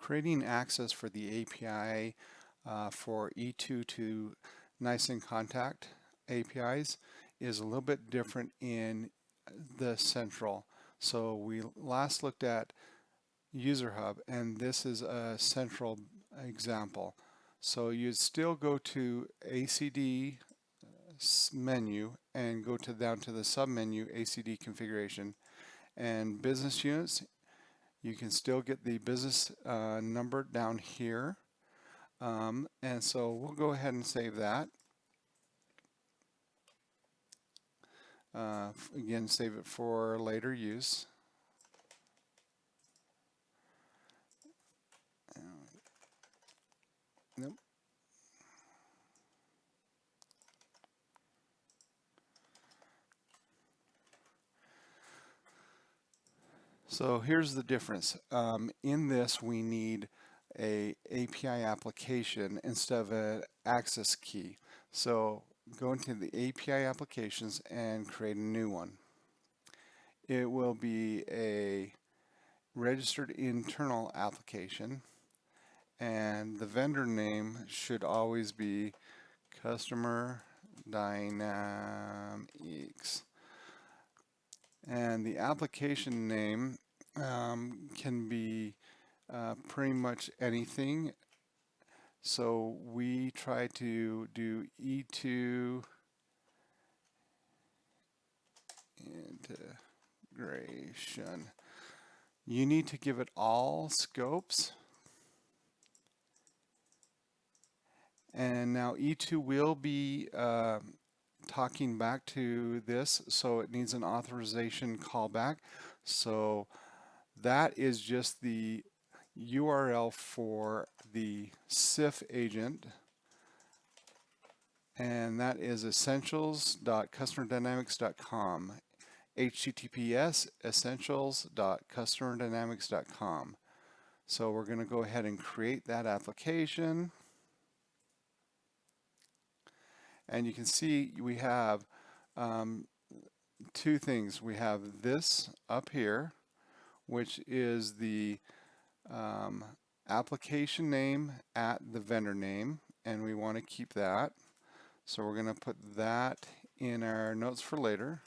creating access for the API for E2 to NiC inContact APIs is a little bit different in the Central. So we last looked at User Hub, and this is a Central example. So you'd still go to ACD menu and go down to the submenu ACD configuration, and business units. You can still get the business number down here. And so we'll go ahead and save that. Again, save it for later use. Nope. So here's the difference. In this, we need a API application instead of an access key. So go into the API applications and create a new one. It will be a registered internal application, and the vendor name should always be Customer Dynamics. And the application name can be pretty much anything. So we try to do E2 integration. You need to give it all scopes. And now E2 will be talking back to this, so it needs an authorization callback. So that is just the URL for the CIF agent, and that is essentials.customerdynamics.com. https essentials.customerdynamics.com. So we're going to go ahead and create that application. And you can see we have two things. We have this up here, which is the application name at the vendor name, and we want to keep that. So we're going to put that in our notes for later.